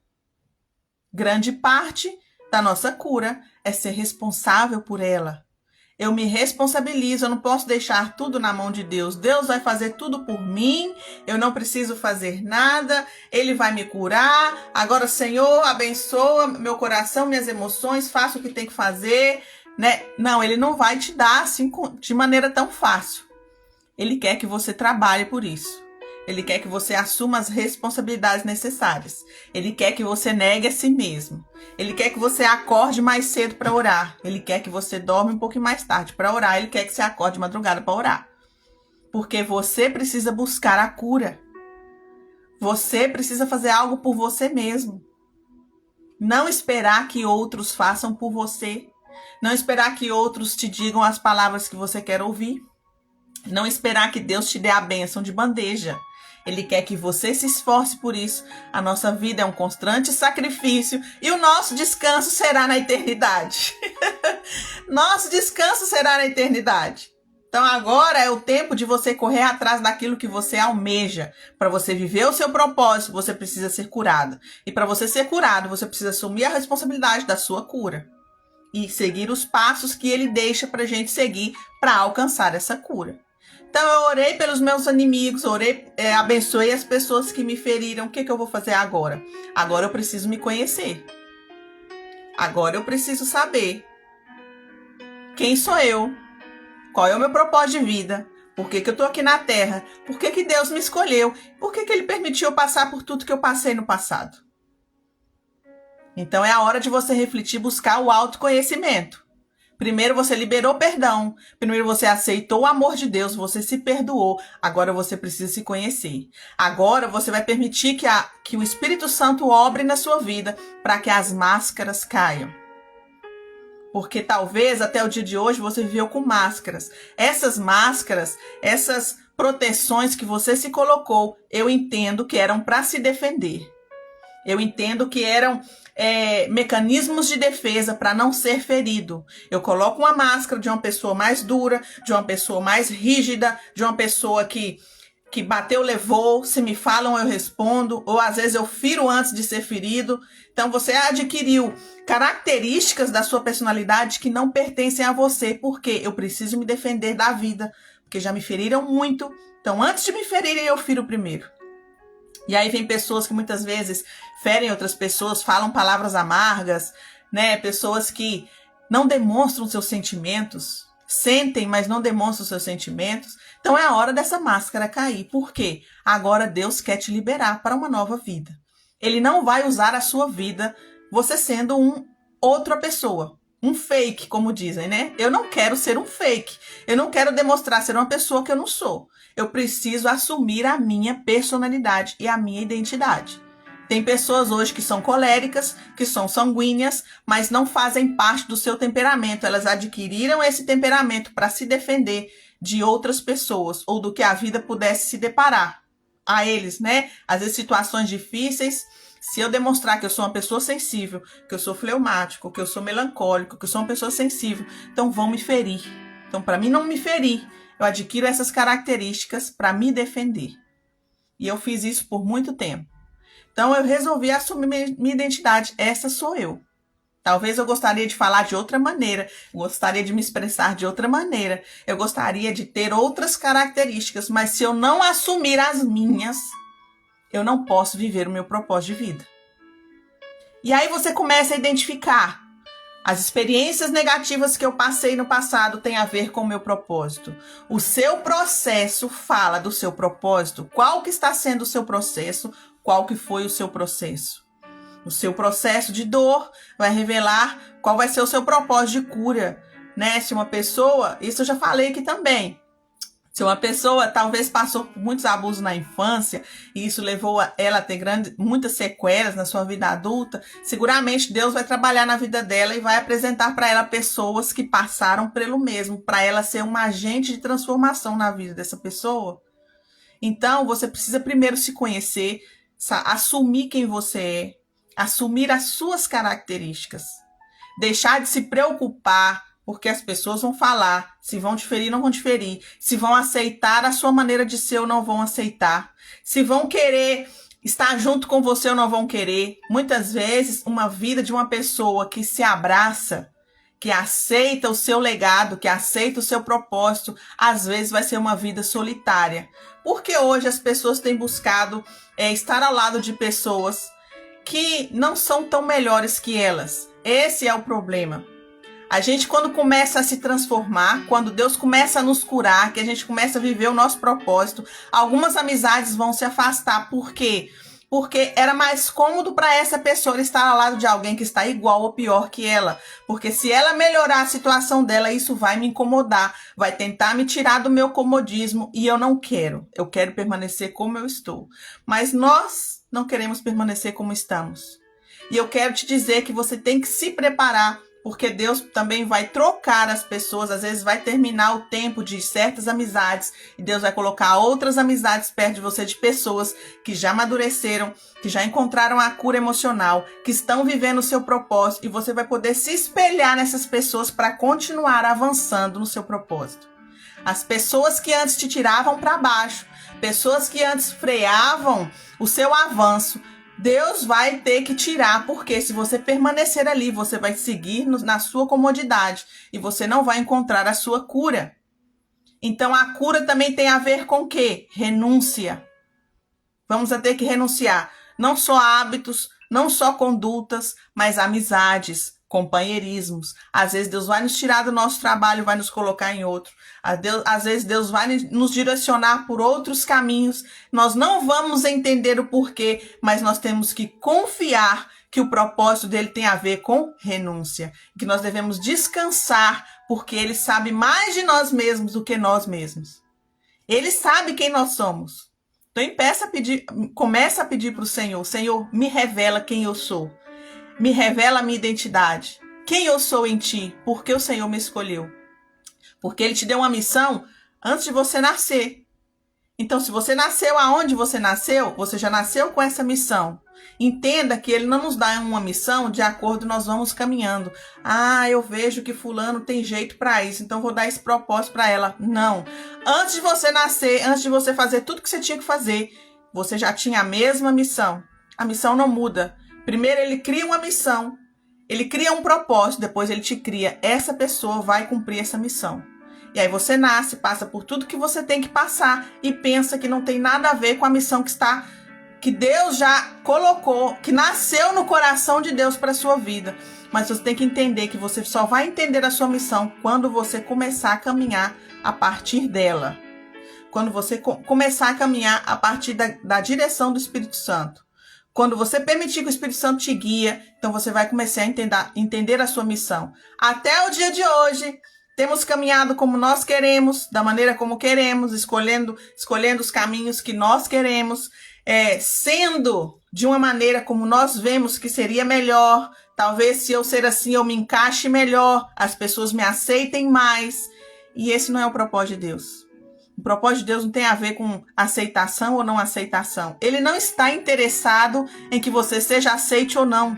Grande parte da nossa cura é ser responsável por ela. Eu me responsabilizo, eu não posso deixar tudo na mão de Deus. Deus vai fazer tudo por mim, eu não preciso fazer nada, Ele vai me curar. Agora, Senhor, abençoa meu coração, minhas emoções, faça o que tem que fazer. Não, Ele não vai te dar assim de maneira tão fácil. Ele quer que você trabalhe por isso. Ele quer que você assuma as responsabilidades necessárias. Ele quer que você negue a si mesmo. Ele quer que você acorde mais cedo para orar. Ele quer que você dorme um pouquinho mais tarde para orar. Ele quer que você acorde de madrugada para orar. Porque você precisa buscar a cura. Você precisa fazer algo por você mesmo. Não esperar que outros façam por você. Não esperar que outros te digam as palavras que você quer ouvir. Não esperar que Deus te dê a bênção de bandeja. Ele quer que você se esforce por isso. A nossa vida é um constante sacrifício e o nosso descanso será na eternidade. Nosso descanso será na eternidade. Então agora é o tempo de você correr atrás daquilo que você almeja. Para você viver o seu propósito, você precisa ser curado. E para você ser curado, você precisa assumir a responsabilidade da sua cura. E seguir os passos que ele deixa para a gente seguir para alcançar essa cura. Então eu orei pelos meus inimigos, abençoei as pessoas que me feriram. O que eu vou fazer agora? Agora eu preciso me conhecer. Agora eu preciso saber quem sou eu, qual é o meu propósito de vida, por que eu estou aqui na Terra, por que Deus me escolheu, por que Ele permitiu eu passar por tudo que eu passei no passado. Então é a hora de você refletir, buscar o autoconhecimento. Primeiro você liberou perdão, primeiro você aceitou o amor de Deus, você se perdoou, agora você precisa se conhecer. Agora você vai permitir que o Espírito Santo obre na sua vida para que as máscaras caiam. Porque talvez até o dia de hoje você viveu com máscaras. Essas máscaras, essas proteções que você se colocou, eu entendo que eram para se defender. Eu entendo que eram mecanismos de defesa para não ser ferido. Eu coloco uma máscara de uma pessoa mais dura, de uma pessoa mais rígida, de uma pessoa que bateu, levou, se me falam eu respondo, ou às vezes eu firo antes de ser ferido. Então você adquiriu características da sua personalidade que não pertencem a você, porque eu preciso me defender da vida, porque já me feriram muito. Então antes de me ferirem eu firo primeiro. E aí vem pessoas que muitas vezes ferem outras pessoas, falam palavras amargas, né? Pessoas que não demonstram seus sentimentos, sentem, mas não demonstram seus sentimentos. Então é a hora dessa máscara cair. Por quê? Agora Deus quer te liberar para uma nova vida. Ele não vai usar a sua vida você sendo outra pessoa. Um fake, como dizem, né? Eu não quero ser um fake. Eu não quero demonstrar ser uma pessoa que eu não sou. Eu preciso assumir a minha personalidade e a minha identidade. Tem pessoas hoje que são coléricas, que são sanguíneas, mas não fazem parte do seu temperamento. Elas adquiriram esse temperamento para se defender de outras pessoas ou do que a vida pudesse se deparar a eles, né? Às vezes situações difíceis. Se eu demonstrar que eu sou uma pessoa sensível, que eu sou fleumático, que eu sou melancólico, que eu sou uma pessoa sensível, então vão me ferir. Então, para mim não me ferir, eu adquiro essas características para me defender. E eu fiz isso por muito tempo. Então, eu resolvi assumir minha identidade. Essa sou eu. Talvez eu gostaria de falar de outra maneira, eu gostaria de me expressar de outra maneira, eu gostaria de ter outras características, mas se eu não assumir as minhas, eu não posso viver o meu propósito de vida. E aí você começa a identificar. As experiências negativas que eu passei no passado têm a ver com o meu propósito. O seu processo fala do seu propósito. Qual que está sendo o seu processo? Qual que foi o seu processo? O seu processo de dor vai revelar qual vai ser o seu propósito de cura, né? Se uma pessoa, isso eu já falei aqui também. Se uma pessoa talvez passou por muitos abusos na infância e isso levou ela a ter muitas sequelas na sua vida adulta, seguramente Deus vai trabalhar na vida dela e vai apresentar para ela pessoas que passaram pelo mesmo, para ela ser um agente de transformação na vida dessa pessoa. Então, você precisa primeiro se conhecer, assumir quem você é, assumir as suas características, deixar de se preocupar porque as pessoas vão falar, se vão te ferir, não vão te ferir, se vão aceitar a sua maneira de ser ou não vão aceitar, se vão querer estar junto com você ou não vão querer. Muitas vezes, uma vida de uma pessoa que se abraça, que aceita o seu legado, que aceita o seu propósito, às vezes vai ser uma vida solitária. Porque hoje as pessoas têm buscado estar ao lado de pessoas que não são tão melhores que elas. Esse é o problema. A gente, quando começa a se transformar, quando Deus começa a nos curar, que a gente começa a viver o nosso propósito, algumas amizades vão se afastar. Por quê? Porque era mais cômodo para essa pessoa estar ao lado de alguém que está igual ou pior que ela. Porque se ela melhorar a situação dela, isso vai me incomodar, vai tentar me tirar do meu comodismo e eu não quero. Eu quero permanecer como eu estou. Mas nós não queremos permanecer como estamos. E eu quero te dizer que você tem que se preparar, porque Deus também vai trocar as pessoas, às vezes vai terminar o tempo de certas amizades, e Deus vai colocar outras amizades perto de você, de pessoas que já amadureceram, que já encontraram a cura emocional, que estão vivendo o seu propósito, e você vai poder se espelhar nessas pessoas para continuar avançando no seu propósito. As pessoas que antes te tiravam para baixo, pessoas que antes freavam o seu avanço, Deus vai ter que tirar, porque se você permanecer ali, você vai seguir na sua comodidade e você não vai encontrar a sua cura. Então a cura também tem a ver com o quê? Renúncia. Vamos ter que renunciar não só a hábitos, não só condutas, mas amizades, companheirismos. Às vezes Deus vai nos tirar do nosso trabalho, vai nos colocar em outro. Às vezes Deus vai nos direcionar por outros caminhos. Nós não vamos entender o porquê, mas nós temos que confiar que o propósito dele tem a ver com renúncia. Que nós devemos descansar, porque ele sabe mais de nós mesmos do que nós mesmos. Ele sabe quem nós somos. Então começa a pedir para o Senhor: Senhor, me revela quem eu sou. Me revela a minha identidade. Quem eu sou em ti? Porque o Senhor me escolheu. Porque ele te deu uma missão antes de você nascer. Então, se você nasceu aonde você nasceu, você já nasceu com essa missão. Entenda que ele não nos dá uma missão de acordo, nós vamos caminhando. Ah, eu vejo que fulano tem jeito para isso, então vou dar esse propósito para ela. Não. Antes de você nascer, antes de você fazer tudo que você tinha que fazer, você já tinha a mesma missão. A missão não muda. Primeiro ele cria uma missão, ele cria um propósito, depois ele te cria. Essa pessoa vai cumprir essa missão. E aí você nasce, passa por tudo que você tem que passar e pensa que não tem nada a ver com a missão que Deus já colocou, que nasceu no coração de Deus para a sua vida. Mas você tem que entender que você só vai entender a sua missão quando você começar a caminhar a partir dela. Quando você começar a caminhar a partir da direção do Espírito Santo. Quando você permitir que o Espírito Santo te guia, então você vai começar a entender a sua missão. Até o dia de hoje, temos caminhado como nós queremos, da maneira como queremos, escolhendo os caminhos que nós queremos, sendo de uma maneira como nós vemos que seria melhor. Talvez se eu ser assim, eu me encaixe melhor, as pessoas me aceitem mais. E esse não é o propósito de Deus. O propósito de Deus não tem a ver com aceitação ou não aceitação. Ele não está interessado em que você seja aceite ou não.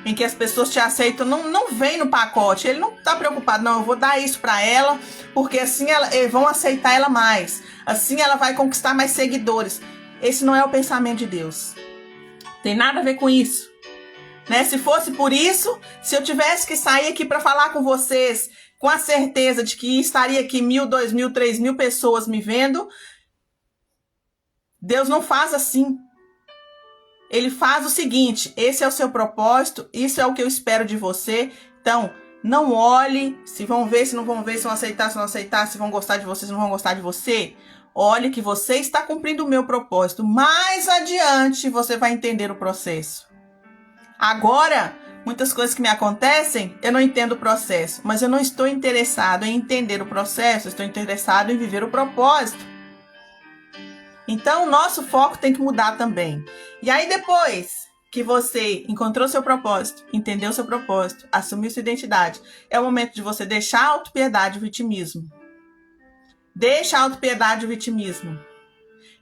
Em que as pessoas te aceitam, não vem no pacote. Ele não está preocupado, não, eu vou dar isso para ela, porque assim eles vão aceitar ela mais. Assim ela vai conquistar mais seguidores. Esse não é o pensamento de Deus. Tem nada a ver com isso. Né? Se fosse por isso, se eu tivesse que sair aqui para falar com vocês, com a certeza de que estaria aqui 1.000, 2.000, 3.000 pessoas me vendo, Deus não faz assim. Ele faz o seguinte: esse é o seu propósito, isso é o que eu espero de você. Então, não olhe se vão ver, se não vão ver, se vão aceitar, se não aceitar, se vão gostar de você, se não vão gostar de você. Olhe que você está cumprindo o meu propósito. Mais adiante você vai entender o processo. Agora, muitas coisas que me acontecem, eu não entendo o processo, mas eu não estou interessado em entender o processo, eu estou interessado em viver o propósito. Então, o nosso foco tem que mudar também. E aí, depois que você encontrou seu propósito, entendeu seu propósito, assumiu sua identidade, é o momento de você deixar a autopiedade e o vitimismo. Deixa a autopiedade e o vitimismo.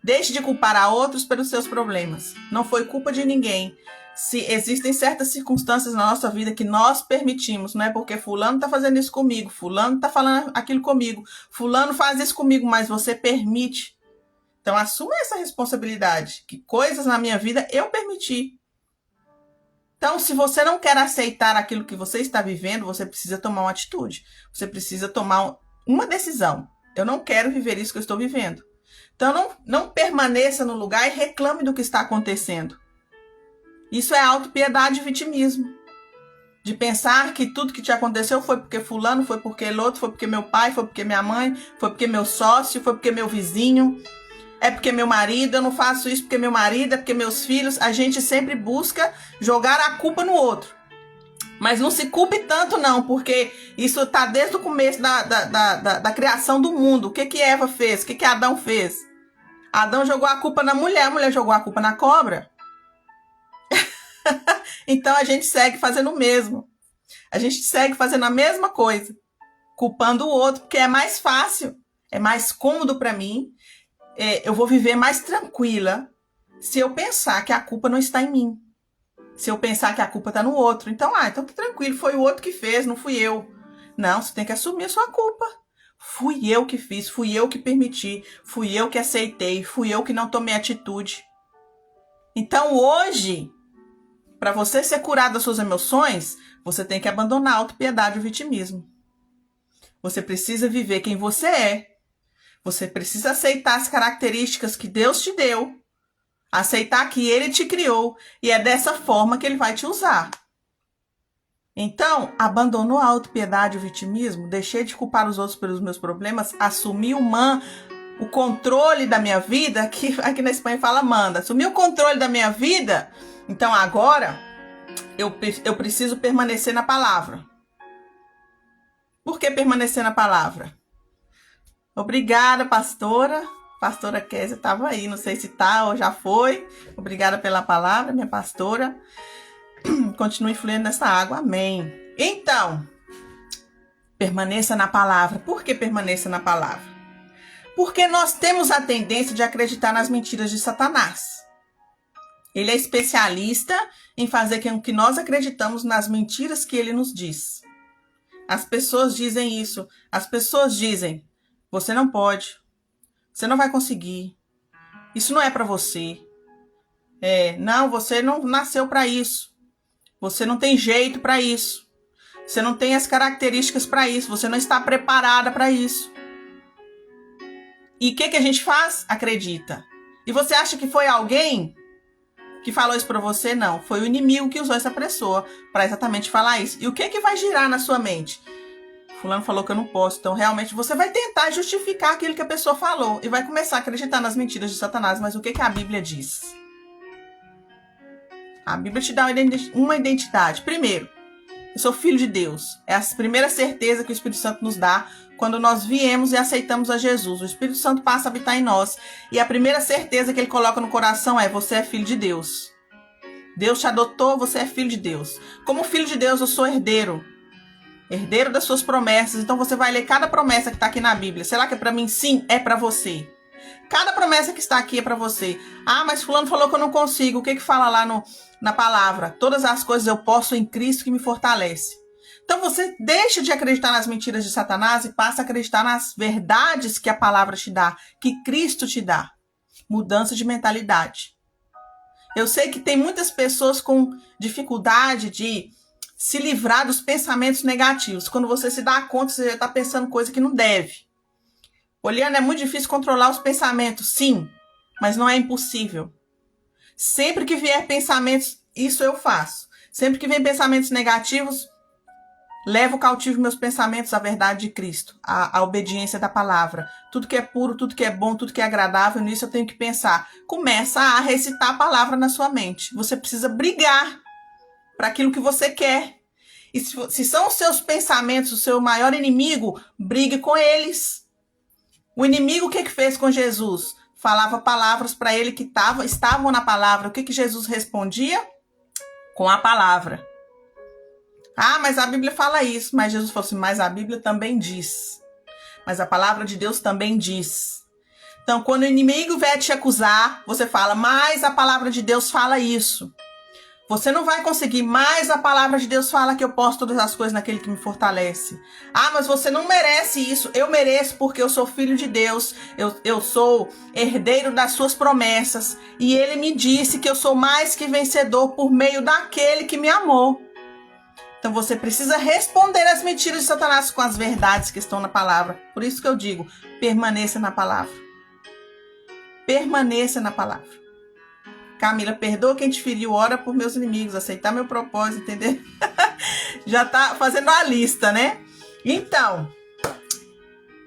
Deixe de culpar a outros pelos seus problemas. Não foi culpa de ninguém. Se existem certas circunstâncias na nossa vida que nós permitimos, não é porque fulano está fazendo isso comigo, fulano está falando aquilo comigo, fulano faz isso comigo, mas você permite. Então, assuma essa responsabilidade, que coisas na minha vida eu permiti. Então, se você não quer aceitar aquilo que você está vivendo, você precisa tomar uma atitude. Você precisa tomar uma decisão. Eu não quero viver isso que eu estou vivendo. Então, não permaneça no lugar e reclame do que está acontecendo. Isso é autopiedade e vitimismo. De pensar que tudo que te aconteceu foi porque fulano, foi porque outro, foi porque meu pai, foi porque minha mãe, foi porque meu sócio, foi porque meu vizinho. É porque meu marido, eu não faço isso porque meu marido, é porque meus filhos. A gente sempre busca jogar a culpa no outro. Mas não se culpe tanto não, porque isso está desde o começo da criação do mundo. O que Eva fez? O que Adão fez? Adão jogou a culpa na mulher, a mulher jogou a culpa na cobra. Então a gente segue fazendo o mesmo. A gente segue fazendo a mesma coisa, culpando o outro, porque é mais fácil, é mais cômodo para mim. Eu vou viver mais tranquila se eu pensar que a culpa não está em mim. Se eu pensar que a culpa está no outro. Então que tranquilo, foi o outro que fez, não fui eu. Não, você tem que assumir a sua culpa. Fui eu que fiz, fui eu que permiti, fui eu que aceitei, fui eu que não tomei atitude. Então hoje, para você ser curado das suas emoções, você tem que abandonar a autopiedade e o vitimismo. Você precisa viver quem você é. Você precisa aceitar as características que Deus te deu. Aceitar que Ele te criou. E é dessa forma que Ele vai te usar. Então, abandonou a autopiedade e o vitimismo? Deixei de culpar os outros pelos meus problemas? Assumi o controle da minha vida? Aqui na Espanha fala manda. Assumi o controle da minha vida? Então agora, eu preciso permanecer na palavra. Por que permanecer na palavra? Obrigada, pastora. Pastora Kézia estava aí, não sei se está ou já foi. Obrigada pela palavra, minha pastora. Continue fluindo nessa água, amém. Então, permaneça na palavra. Por que permaneça na palavra? Porque nós temos a tendência de acreditar nas mentiras de Satanás. Ele é especialista em fazer com que nós acreditamos nas mentiras que ele nos diz. As pessoas dizem isso. As pessoas dizem, você não pode. Você não vai conseguir. Isso não é para você. Não, você não nasceu para isso. Você não tem jeito para isso. Você não tem as características para isso. Você não está preparada para isso. E o que a gente faz? Acredita. E você acha que foi alguém que falou isso para você? Não. Foi o inimigo que usou essa pessoa para exatamente falar isso. E o que vai girar na sua mente? Fulano falou que eu não posso. Então, realmente, você vai tentar justificar aquilo que a pessoa falou. E vai começar a acreditar nas mentiras de Satanás. Mas o que a Bíblia diz? A Bíblia te dá uma identidade. Primeiro, eu sou filho de Deus. É a primeira certeza que o Espírito Santo nos dá quando nós viemos e aceitamos a Jesus. O Espírito Santo passa a habitar em nós. E a primeira certeza que ele coloca no coração é: você é filho de Deus. Deus te adotou, você é filho de Deus. Como filho de Deus, eu sou herdeiro. Herdeiro das suas promessas. Então você vai ler cada promessa que está aqui na Bíblia. Será que é para mim? Sim, é para você. Cada promessa que está aqui é para você. Ah, mas fulano falou que eu não consigo. O que fala lá na palavra? Todas as coisas eu posso em Cristo que me fortalece. Então você deixa de acreditar nas mentiras de Satanás e passa a acreditar nas verdades que a palavra te dá, que Cristo te dá. Mudança de mentalidade. Eu sei que tem muitas pessoas com dificuldade de se livrar dos pensamentos negativos. Quando você se dá conta, você já está pensando coisa que não deve. Olhando, é muito difícil controlar os pensamentos, sim, mas não é impossível. Sempre que vier pensamentos, isso eu faço. Sempre que vem pensamentos negativos, levo cautivo meus pensamentos à verdade de Cristo, à obediência da palavra. Tudo que é puro, tudo que é bom, tudo que é agradável, nisso eu tenho que pensar. Começa a recitar a palavra na sua mente. Você precisa brigar para aquilo que você quer. E se são os seus pensamentos o seu maior inimigo, brigue com eles. O inimigo, o que fez com Jesus? Falava palavras para ele que estavam na palavra. O que Jesus respondia? Com a palavra. Ah, mas a Bíblia fala isso. Mas Jesus falou assim, mas a Bíblia também diz. Mas a palavra de Deus também diz. Então, quando o inimigo vier te acusar, você fala, mas a palavra de Deus fala isso. Você não vai conseguir, mas a palavra de Deus fala que eu posso todas as coisas naquele que me fortalece. Ah, mas você não merece isso. Eu mereço porque eu sou filho de Deus. Eu sou herdeiro das suas promessas. E ele me disse que eu sou mais que vencedor por meio daquele que me amou. Então você precisa responder às mentiras de Satanás com as verdades que estão na palavra. Por isso que eu digo, permaneça na palavra. Permaneça na palavra. Camila, perdoa quem te feriu, ora por meus inimigos, aceitar meu propósito, entendeu? Já tá fazendo a lista, né? Então,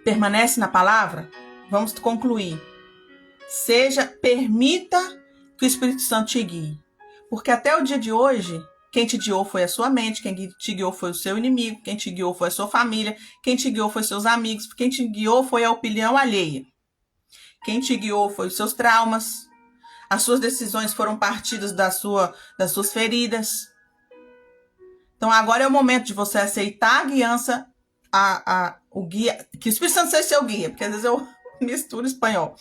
permanece na palavra? Vamos concluir. Permita que o Espírito Santo te guie. Porque até o dia de hoje, quem te guiou foi a sua mente, quem te guiou foi o seu inimigo, quem te guiou foi a sua família, quem te guiou foi seus amigos, quem te guiou foi a opinião alheia. Quem te guiou foi os seus traumas. As suas decisões foram partidas das suas feridas. Então agora é o momento de você aceitar a guiança, o guia, que o Espírito Santo seja seu guia, porque às vezes eu misturo espanhol.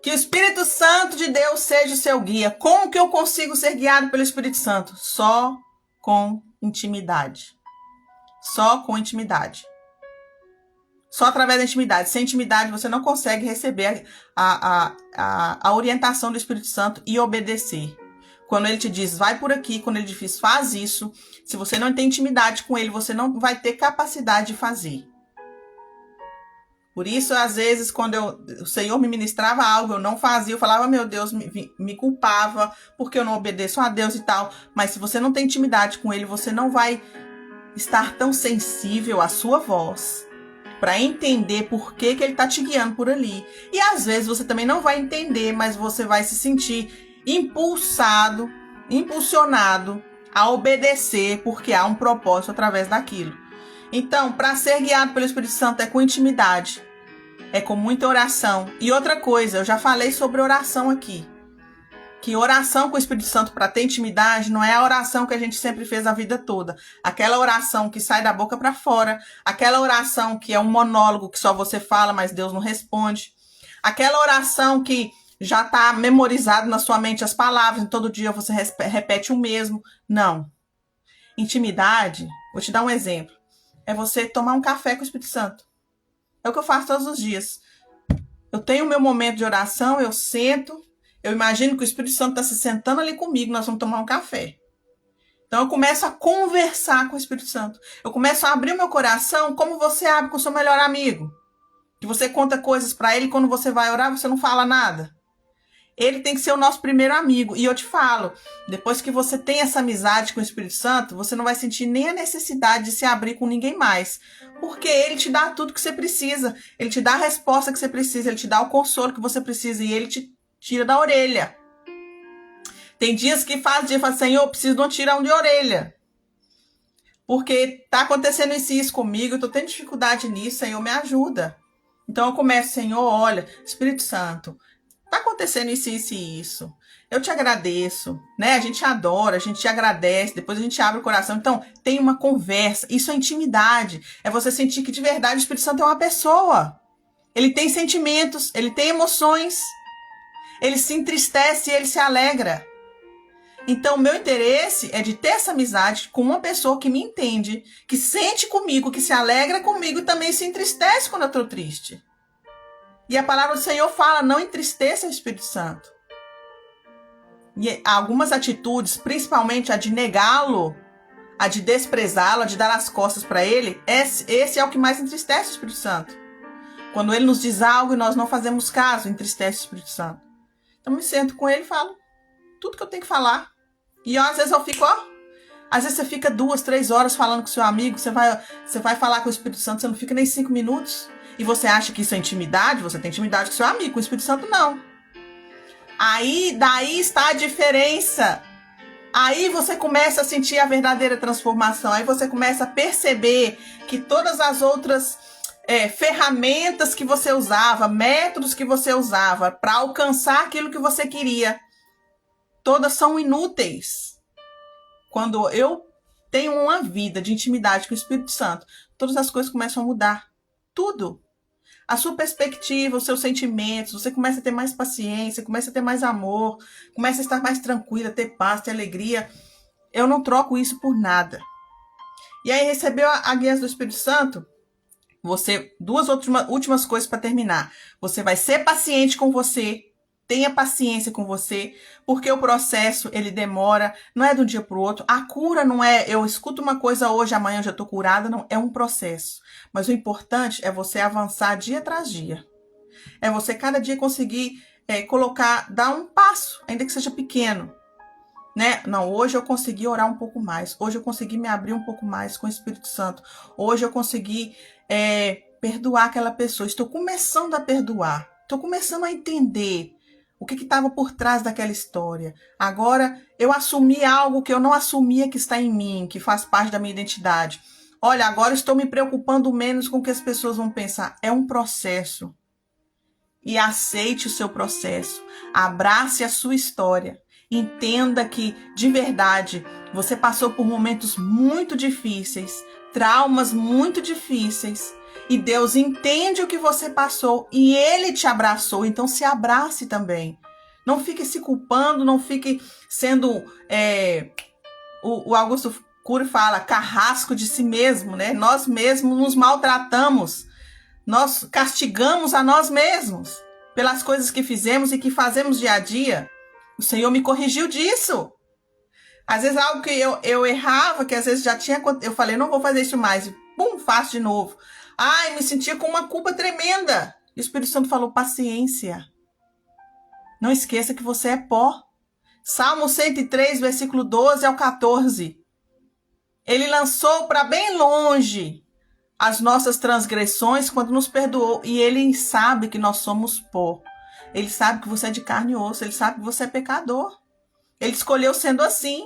Que o Espírito Santo de Deus seja o seu guia. Como que eu consigo ser guiado pelo Espírito Santo? Só com intimidade. Só com intimidade. Só através da intimidade. Sem intimidade você não consegue receber a orientação do Espírito Santo e obedecer. Quando ele te diz, vai por aqui, quando ele te diz, faz isso, se você não tem intimidade com ele, você não vai ter capacidade de fazer. Por isso, às vezes, quando o Senhor me ministrava algo, eu não fazia, eu falava, meu Deus, me culpava, porque eu não obedeço a Deus e tal. Mas se você não tem intimidade com ele, você não vai estar tão sensível à sua voz para entender por que ele está te guiando por ali. E às vezes você também não vai entender, mas você vai se sentir impulsionado a obedecer, porque há um propósito através daquilo. Então, para ser guiado pelo Espírito Santo é com intimidade, é com muita oração. E outra coisa, eu já falei sobre oração aqui, que oração com o Espírito Santo para ter intimidade não é a oração que a gente sempre fez a vida toda. Aquela oração que sai da boca para fora, aquela oração que é um monólogo que só você fala, mas Deus não responde. Aquela oração que já está memorizado na sua mente as palavras, e todo dia você repete o mesmo. Não. Intimidade, vou te dar um exemplo, é você tomar um café com o Espírito Santo. É o que eu faço todos os dias. Eu tenho o meu momento de oração, eu sento, eu imagino que o Espírito Santo está se sentando ali comigo, nós vamos tomar um café. Então eu começo a conversar com o Espírito Santo. Eu começo a abrir o meu coração como você abre com o seu melhor amigo. Que você conta coisas para ele e quando você vai orar você não fala nada. Ele tem que ser o nosso primeiro amigo. E eu te falo, depois que você tem essa amizade com o Espírito Santo, você não vai sentir nem a necessidade de se abrir com ninguém mais. Porque ele te dá tudo que você precisa. Ele te dá a resposta que você precisa. Ele te dá o consolo que você precisa. E ele te tira da orelha. Tem dias que faz dia, fala, Senhor, eu preciso de um tirão de orelha. Porque tá acontecendo isso comigo, eu tô tendo dificuldade nisso, Senhor, me ajuda. Então eu começo, Senhor, olha, Espírito Santo, tá acontecendo isso e isso. Eu te agradeço, né? A gente adora, a gente te agradece, depois a gente abre o coração. Então, tem uma conversa. Isso é intimidade. É você sentir que de verdade o Espírito Santo é uma pessoa. Ele tem sentimentos, ele tem emoções. Ele se entristece e ele se alegra. Então, o meu interesse é de ter essa amizade com uma pessoa que me entende, que sente comigo, que se alegra comigo e também se entristece quando eu estou triste. E a palavra do Senhor fala, não entristeça o Espírito Santo. E algumas atitudes, principalmente a de negá-lo, a de desprezá-lo, a de dar as costas para ele, esse é o que mais entristece o Espírito Santo. Quando ele nos diz algo e nós não fazemos caso, entristece o Espírito Santo. Então, eu me sento com ele e falo tudo que eu tenho que falar. E às vezes eu fico, às vezes você fica 2, 3 horas falando com seu amigo, você vai falar com o Espírito Santo, você não fica nem 5 minutos. E você acha que isso é intimidade? Você tem intimidade com seu amigo, com o Espírito Santo não. Daí está a diferença. Aí você começa a sentir a verdadeira transformação. Aí você começa a perceber que todas as outras ferramentas que você usava, métodos que você usava para alcançar aquilo que você queria, todas são inúteis. Quando eu tenho uma vida de intimidade com o Espírito Santo, todas as coisas começam a mudar. Tudo. A sua perspectiva, os seus sentimentos, você começa a ter mais paciência, começa a ter mais amor, começa a estar mais tranquila, ter paz, ter alegria. Eu não troco isso por nada. E aí recebeu a guia do Espírito Santo, duas últimas coisas para terminar. Você vai ser paciente com você, tenha paciência com você, porque o processo, ele demora, não é de um dia para o outro. A cura não é, eu escuto uma coisa hoje, amanhã eu já estou curada, não, é um processo. Mas o importante é você avançar dia tras dia. É você cada dia conseguir dar um passo, ainda que seja pequeno. Né? Não, hoje eu consegui orar um pouco mais, hoje eu consegui me abrir um pouco mais com o Espírito Santo, hoje eu consegui perdoar aquela pessoa, estou começando a perdoar, estou começando a entender o que estava por trás daquela história. Agora eu assumi algo que eu não assumia que está em mim, que faz parte da minha identidade. Olha, agora estou me preocupando menos com o que as pessoas vão pensar. É um processo. E aceite o seu processo. Abrace a sua história. Entenda que, de verdade, você passou por momentos muito difíceis, traumas muito difíceis, e Deus entende o que você passou e Ele te abraçou, então se abrace também. Não fique se culpando, não fique sendo, o Augusto Cury fala, carrasco de si mesmo, né? Nós mesmos nos maltratamos, nós castigamos a nós mesmos pelas coisas que fizemos e que fazemos dia a dia. O Senhor me corrigiu disso. Às vezes algo que eu errava, que às vezes já tinha... Eu falei, não vou fazer isso mais. E pum, faço de novo. Ai, me sentia com uma culpa tremenda. E o Espírito Santo falou, paciência. Não esqueça que você é pó. Salmo 103, versículo 12 ao 14. Ele lançou para bem longe as nossas transgressões quando nos perdoou. E Ele sabe que nós somos pó. Ele sabe que você é de carne e osso. Ele sabe que você é pecador. Ele escolheu sendo assim.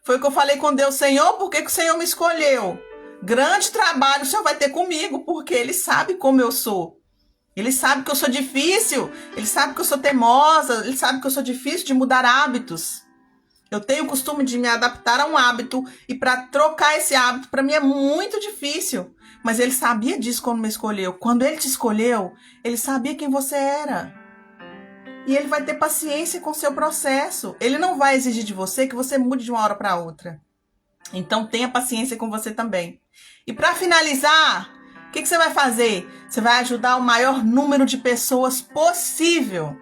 Foi o que eu falei com Deus. Senhor, por que o Senhor me escolheu? Grande trabalho o Senhor vai ter comigo, porque Ele sabe como eu sou. Ele sabe que eu sou difícil. Ele sabe que eu sou teimosa. Ele sabe que eu sou difícil de mudar hábitos. Eu tenho o costume de me adaptar a um hábito. E para trocar esse hábito, para mim é muito difícil. Mas Ele sabia disso quando me escolheu. Quando Ele te escolheu, Ele sabia quem você era. E Ele vai ter paciência com o seu processo. Ele não vai exigir de você que você mude de uma hora para outra. Então tenha paciência com você também. E para finalizar, o que você vai fazer? Você vai ajudar o maior número de pessoas possível.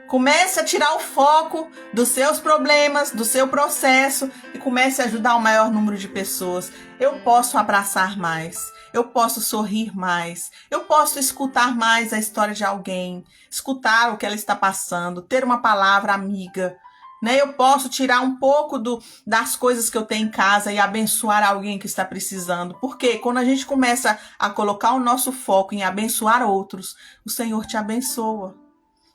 Comece a tirar o foco dos seus problemas, do seu processo e comece a ajudar o maior número de pessoas. Eu posso abraçar mais. Eu posso sorrir mais, eu posso escutar mais a história de alguém, escutar o que ela está passando, ter uma palavra amiga, né? Eu posso tirar um pouco das coisas que eu tenho em casa e abençoar alguém que está precisando. Porque quando a gente começa a colocar o nosso foco em abençoar outros, o Senhor te abençoa.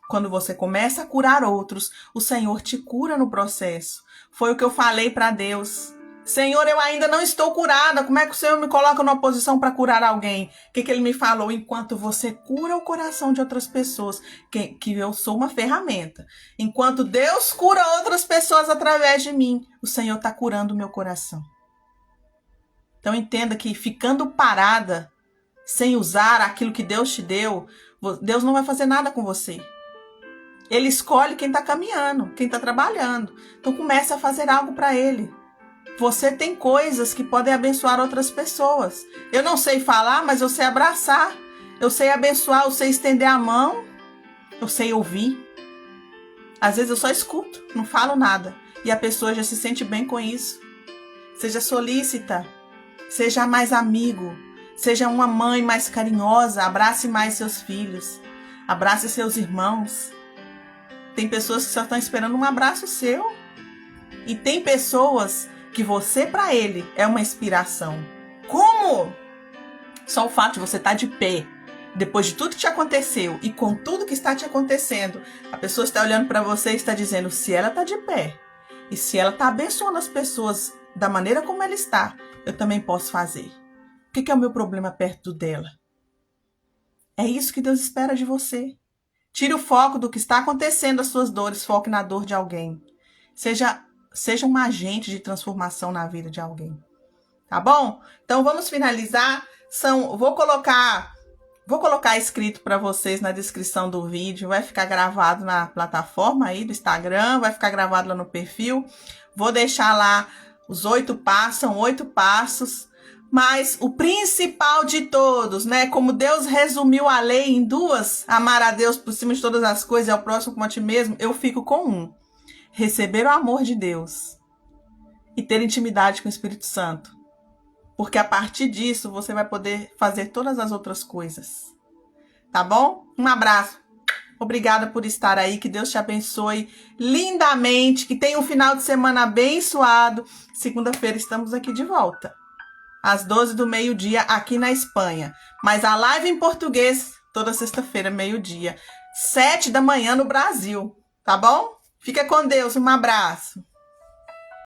Quando você começa a curar outros, o Senhor te cura no processo. Foi o que eu falei para Deus. Senhor, eu ainda não estou curada. Como é que o Senhor me coloca numa posição para curar alguém? O que Ele me falou? Enquanto você cura o coração de outras pessoas, que eu sou uma ferramenta. Enquanto Deus cura outras pessoas através de mim, o Senhor está curando o meu coração. Então entenda que ficando parada, sem usar aquilo que Deus te deu, Deus não vai fazer nada com você. Ele escolhe quem está caminhando, quem está trabalhando. Então comece a fazer algo para Ele. Você tem coisas que podem abençoar outras pessoas. Eu não sei falar, mas eu sei abraçar. Eu sei abençoar, eu sei estender a mão. Eu sei ouvir. Às vezes eu só escuto, não falo nada. E a pessoa já se sente bem com isso. Seja solícita. Seja mais amigo. Seja uma mãe mais carinhosa. Abrace mais seus filhos. Abrace seus irmãos. Tem pessoas que só estão esperando um abraço seu. E tem pessoas que você, para ele, é uma inspiração. Como? Só o fato de você estar de pé, depois de tudo que te aconteceu e com tudo que está te acontecendo, a pessoa está olhando para você e está dizendo, se ela está de pé e se ela está abençoando as pessoas da maneira como ela está, eu também posso fazer. O que é o meu problema perto dela? É isso que Deus espera de você. Tire o foco do que está acontecendo, as suas dores, foque na dor de alguém. Seja um agente de transformação na vida de alguém. Tá bom? Então vamos finalizar. Vou colocar escrito para vocês na descrição do vídeo. Vai ficar gravado na plataforma aí do Instagram. Vai ficar gravado lá no perfil. Vou deixar lá os 8 passos. São 8 passos. Mas o principal de todos, né? Como Deus resumiu a lei em 2, amar a Deus por cima de todas as coisas e ao próximo como a ti mesmo, eu fico com 1. Receber o amor de Deus e ter intimidade com o Espírito Santo. Porque a partir disso você vai poder fazer todas as outras coisas. Tá bom? Um abraço. Obrigada por estar aí. Que Deus te abençoe lindamente. Que tenha um final de semana abençoado. Segunda-feira estamos aqui de volta. Às 12 do meio-dia aqui na Espanha. Mas a live em português toda sexta-feira, meio-dia. 7 da manhã no Brasil. Tá bom? Fica com Deus, um abraço.